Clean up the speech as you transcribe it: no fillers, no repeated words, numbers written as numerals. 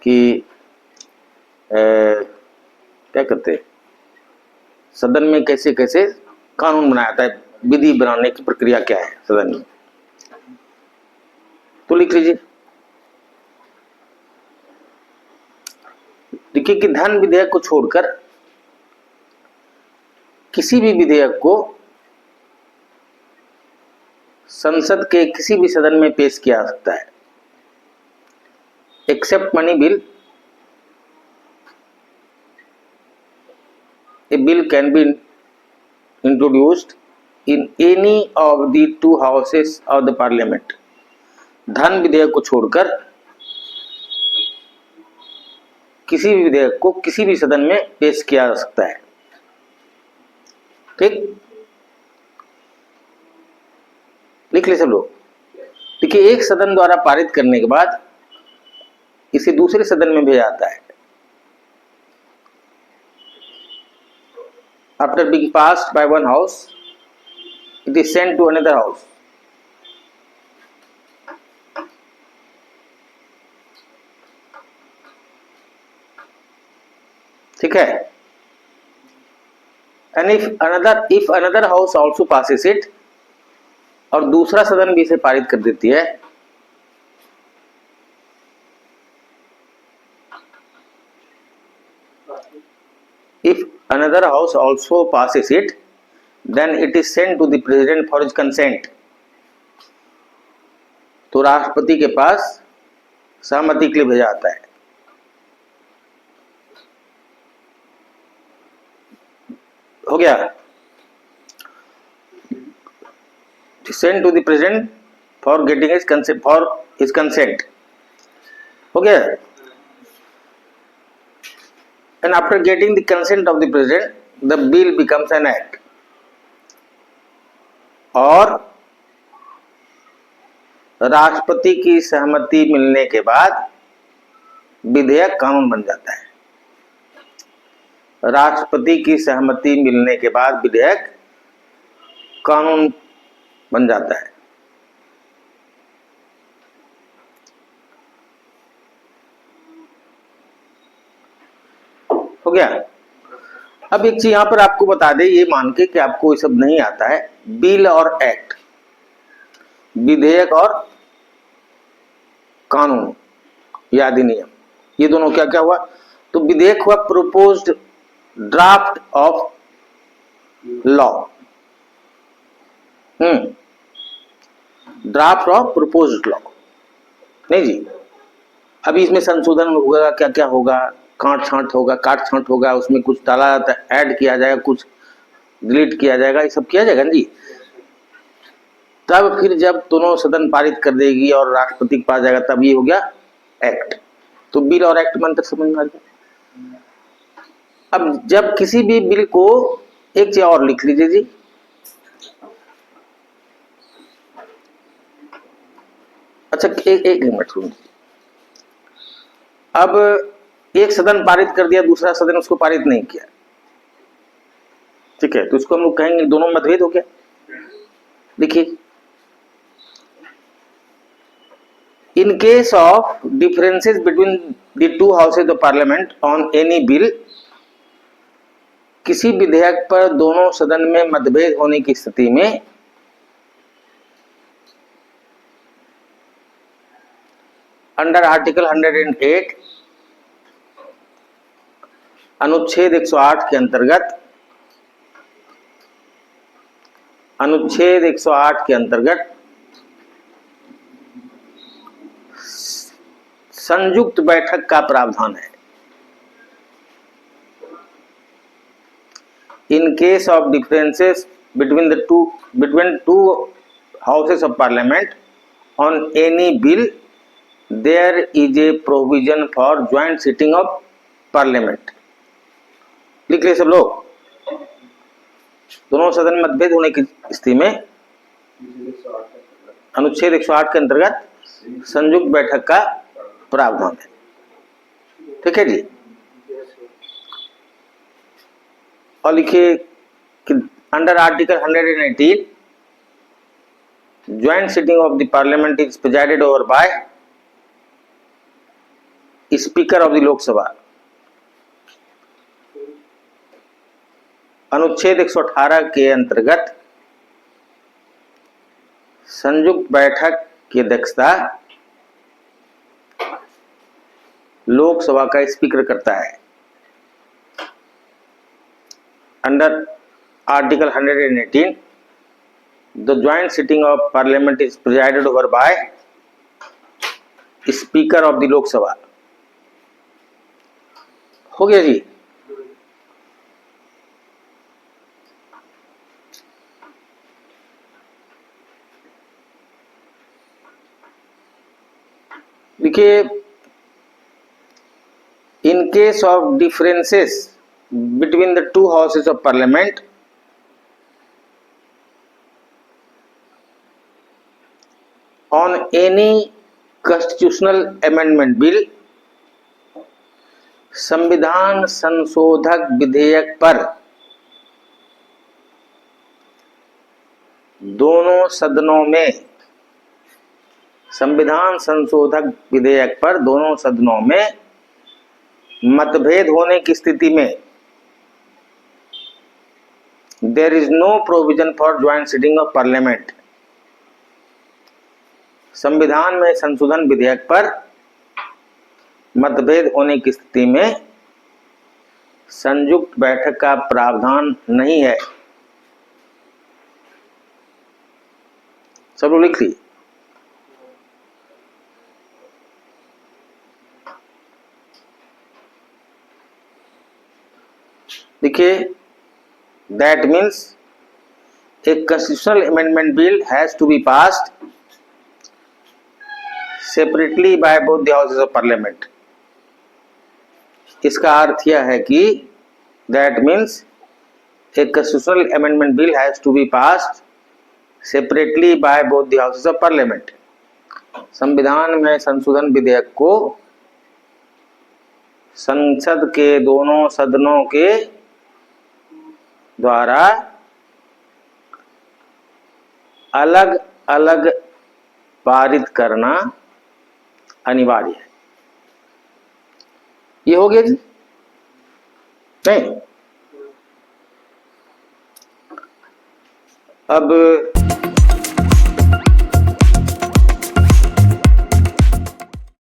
कि क्या कहते हैं, सदन में कैसे कैसे कानून बनाया जाता है, विधि बनाने की प्रक्रिया क्या है सदन में, तो लिख लीजिए। देखिए कि धन विधेयक को छोड़कर किसी भी विधेयक को संसद के किसी भी सदन में पेश किया जा सकता है, except money bill. A bill can be introduced in any of the two houses of the parliament. धन विधेयक को छोड़कर किसी भी विधेयक को किसी भी सदन में पेश किया जा सकता है। ठीक, लिख ले सब लोग। देखिए, एक सदन द्वारा पारित करने के बाद इसे दूसरे सदन में भेजा जाता है। After being passed by one house, it is sent to another house. ठीक है। And if another house also passes it, और दूसरा सदन भी इसे पारित कर देती है, if another house also passes it, then it is sent to the president for his consent. तो राष्ट्रपति के पास सहमति के लिए भेजा जाता है। हो गया, sent to the president for getting his consent, for his consent. हो गया। And after getting the consent of the president, the bill becomes an act. और राष्ट्रपति की सहमति मिलने के बाद विधेयक कानून बन जाता है। राष्ट्रपति की सहमति मिलने के बाद विधेयक कानून बन जाता है। हो गया। अब एक चीज यहां पर आपको बता दे, ये मान के कि आपको ये सब नहीं आता है, बिल और एक्ट, विधेयक और कानून या अधिनियम, ये दोनों क्या क्या हुआ? तो विधेयक हुआ proposed draft of law, draft of proposed law. नहीं जी, अभी इसमें संशोधन होगा, क्या क्या होगा, काट छांट होगा, उसमें कुछ डाला जाता है, ऐड किया जाएगा, कुछ डिलीट किया जाएगा, ये सब किया जाएगा जी। तब फिर जब दोनों सदन पारित कर देगी और राष्ट्रपति के पास जाएगा, तब ये हो गया एक्ट। तो बिल और एक्ट में अंतर समझ में आ गया। अब जब किसी भी बिल को, एक चीज और लिख लीजिए जी, अच्छा एक मिनट सुनिए। अब एक सदन पारित कर दिया, दूसरा सदन उसको पारित नहीं किया, ठीक है, तो इसको हम लोग कहेंगे दोनों मतभेद हो गया। देखिए, इन case of differences between the two houses of parliament on any bill, किसी विधेयक पर दोनों सदन में मतभेद होने की स्थिति में अंडर आर्टिकल 108 अनुच्छेद 108 के अंतर्गत, अनुच्छेद 108 के अंतर्गत संयुक्त बैठक का प्रावधान है। In case of differences between two houses of parliament on any bill, there is a provision for joint sitting of parliament. लिख ले सब लोग। दोनों सदन मतभेद होने की स्थिति में अनुच्छेद 108 के अंतर्गत संयुक्त बैठक का प्रावधान है। ठीक है जी। और लिखिए कि under article 118 joint sitting of the parliament is presided over by speaker of the Lok Sabha. अनुच्छेद 118 के अंतर्गत संयुक्त बैठक की अध्यक्षता लोकसभा का स्पीकर करता है। Under article 118 the joint sitting of parliament is presided over by speaker of the Lok Sabha. हो गया जी। देखिए, in case of differences between the two houses of parliament, on any constitutional amendment bill, संविधान संशोधक विधेयक पर दोनों सदनों में, संविधान संशोधक विधेयक पर दोनों सदनों में मतभेद होने की स्थिति में there is no provision for joint sitting of parliament. संविधान में संशोधन विधेयक पर मतभेद होने की स्थिति में संयुक्त बैठक का प्रावधान नहीं है। सब लोग लिख ली। देखिए, that means a constitutional amendment bill has to be passed separately by both the houses of parliament. इसका अर्थ यह है कि that means a constitutional amendment bill has to be passed separately by both the houses of parliament. संविधान में संशोधन विधेयक को संसद के दोनों सदनों के द्वारा अलग अलग पारित करना अनिवार्य है। ये हो गया जी? नहीं? अब